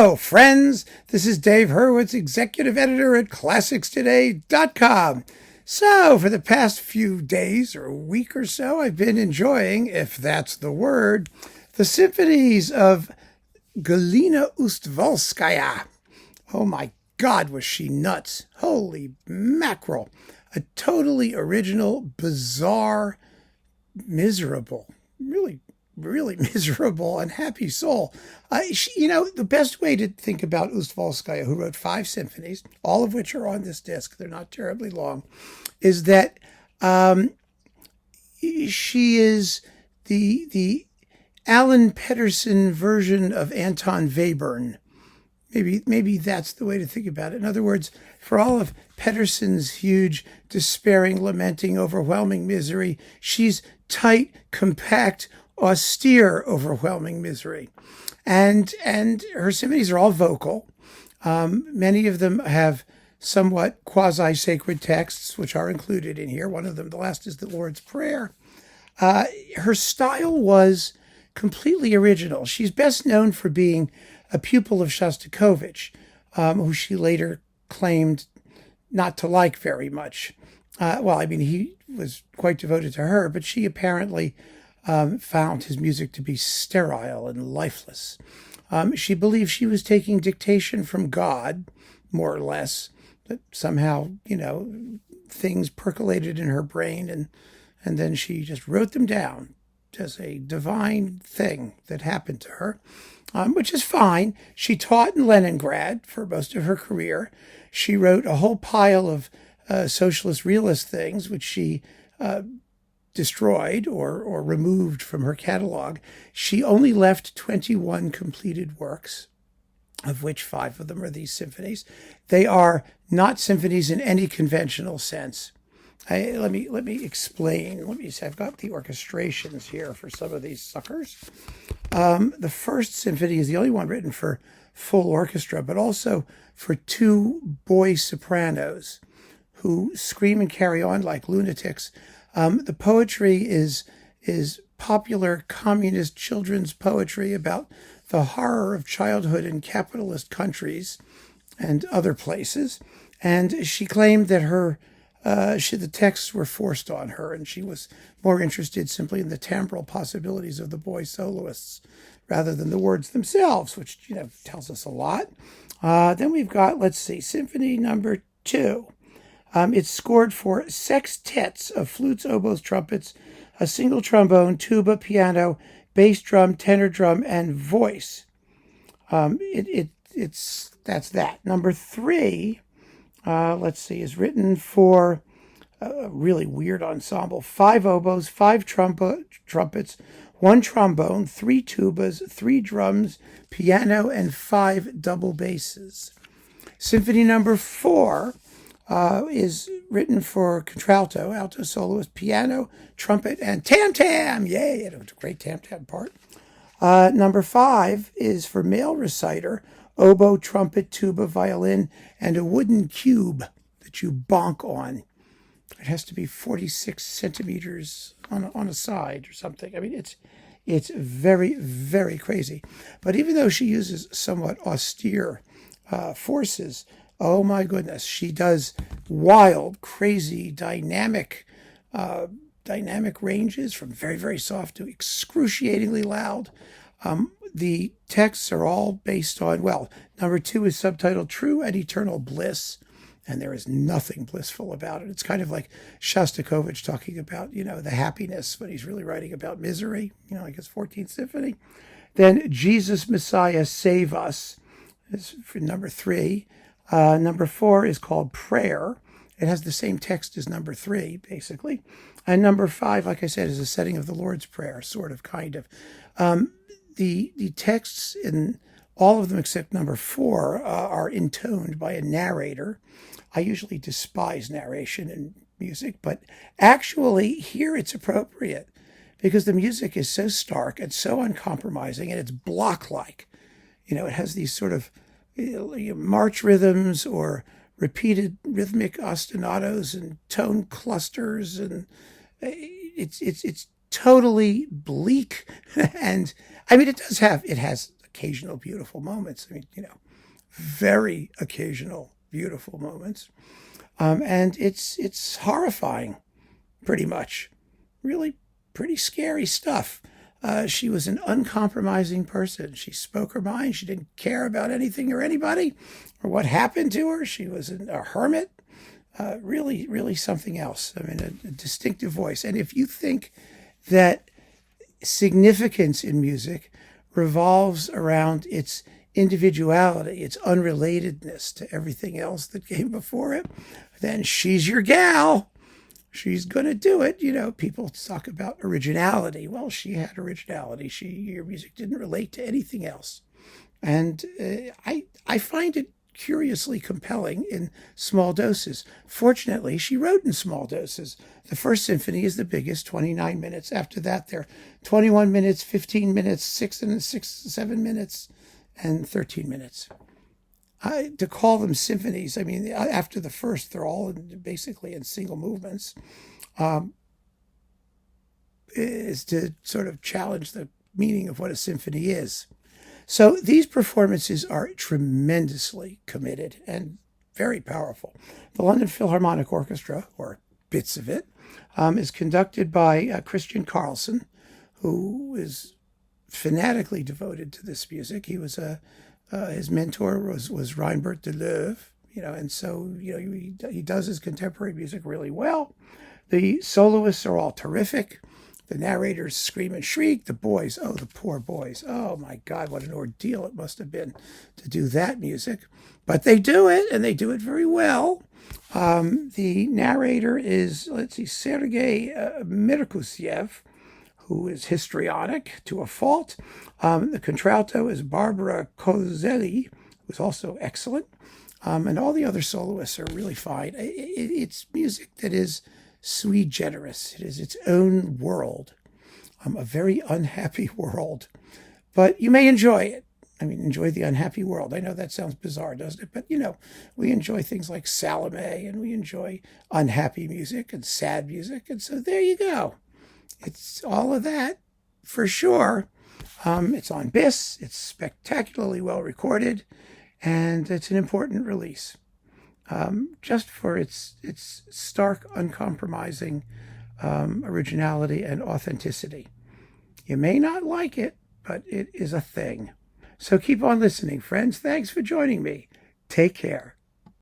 Hello, friends. This is Dave Hurwitz, executive editor at ClassicsToday.com. So, for the past few days or a week or so, I've been enjoying, if that's the word, the symphonies of Galina Ustvolskaya. Oh my God, was she nuts. Holy mackerel. A totally original, bizarre, miserable, really miserable, unhappy soul. The best way to think about Ustvolskaya, who wrote 5 symphonies, all of which are on this disc, they're not terribly long, is that she is the Alan Pedersen version of Anton Webern. Maybe that's the way to think about it. In other words, for all of Pedersen's huge, despairing, lamenting, overwhelming misery, she's tight, compact, austere, overwhelming misery. And her symphonies are all vocal. Many of them have somewhat quasi-sacred texts, which are included in here. One of them, the last, is the Lord's Prayer. Her style was completely original. She's best known for being a pupil of Shostakovich, who she later claimed not to like very much. He was quite devoted to her, but she apparently found his music to be sterile and lifeless. She believed she was taking dictation from God, more or less, that somehow, things percolated in her brain and then she just wrote them down as a divine thing that happened to her, which is fine. She taught in Leningrad for most of her career. She wrote a whole pile of socialist realist things, which she destroyed or removed from her catalog. She only left 21 completed works, of which 5 of them are these symphonies. They are not symphonies in any conventional sense. Let me explain. I've got the orchestrations here for some of these suckers. The first symphony is the only one written for full orchestra, but also for 2 boy sopranos who scream and carry on like lunatics. The poetry is popular communist children's poetry about the horror of childhood in capitalist countries and other places. And she claimed that the texts were forced on her, and she was more interested simply in the timbral possibilities of the boy soloists rather than the words themselves, which tells us a lot. Then we've got, Symphony number 2. It's scored for sextets of flutes, oboes, trumpets, a single trombone, tuba, piano, bass drum, tenor drum, and voice. That's that. Number 3, is written for a really weird ensemble: 5 oboes, 5 trumpets, 1 trombone, 3 tubas, 3 drums, piano, and 5 double basses. Symphony number 4 is written for contralto, alto soloist, piano, trumpet, and tam-tam. Yay, it was a great tam-tam part. Number 5 is for male reciter, oboe, trumpet, tuba, violin, and a wooden cube that you bonk on. It has to be 46 centimeters on a side or something. It's very, very crazy. But even though she uses somewhat austere forces, oh my goodness, she does wild, crazy, dynamic ranges from very, very soft to excruciatingly loud. The texts are all based on, number 2 is subtitled True and Eternal Bliss, and there is nothing blissful about it. It's kind of like Shostakovich talking about, the happiness when he's really writing about misery, like his 14th symphony. Then Jesus, Messiah, Save Us is for number 3. Number 4 is called Prayer. It has the same text as number 3, basically. And number 5, like I said, is a setting of the Lord's Prayer, sort of, kind of. The texts in all of them except number 4 are intoned by a narrator. I usually despise narration in music, but actually here it's appropriate because the music is so stark and so uncompromising, and it's block-like. It has these sort of march rhythms or repeated rhythmic ostinatos and tone clusters, and it's totally bleak. And it has occasional beautiful moments. I mean, very occasional beautiful moments. And it's horrifying, pretty much. Really pretty scary stuff. She was an uncompromising person. She spoke her mind. She didn't care about anything or anybody or what happened to her. She was a hermit. Really, really something else. I mean, a distinctive voice. And if you think that significance in music revolves around its individuality, its unrelatedness to everything else that came before it, then she's your gal. She's going to do it. People talk about originality. Well, she had originality. Your music didn't relate to anything else. And I find it curiously compelling in small doses. Fortunately, she wrote in small doses. The first symphony is the biggest, 29 minutes. After that, they're 21 minutes, 15 minutes, 7 minutes, and 13 minutes. To call them symphonies, I mean, after the first, they're all basically in single movements, is to sort of challenge the meaning of what a symphony is. So these performances are tremendously committed and very powerful. The London Philharmonic Orchestra, or bits of it, is conducted by Christian Karlsen, who is fanatically devoted to this music. He was his mentor was Reinbert de Loewe, and so he does his contemporary music really well. The soloists are all terrific. The narrators scream and shriek. The boys, oh, the poor boys. Oh, my God, what an ordeal it must have been to do that music. But they do it, and they do it very well. The narrator is, Sergei Mirkusyev, who is histrionic to a fault. The contralto is Barbara Kozelli, who's also excellent. And all the other soloists are really fine. It's music that is sui generis. It is its own world, a very unhappy world. But you may enjoy it. I mean, enjoy the unhappy world. I know that sounds bizarre, doesn't it? But, we enjoy things like Salome, and we enjoy unhappy music and sad music. And so there you go. It's all of that, for sure. It's on BIS. It's spectacularly well recorded, and it's an important release. Just for its stark, uncompromising originality and authenticity. You may not like it, but it is a thing. So keep on listening, friends. Thanks for joining me. Take care.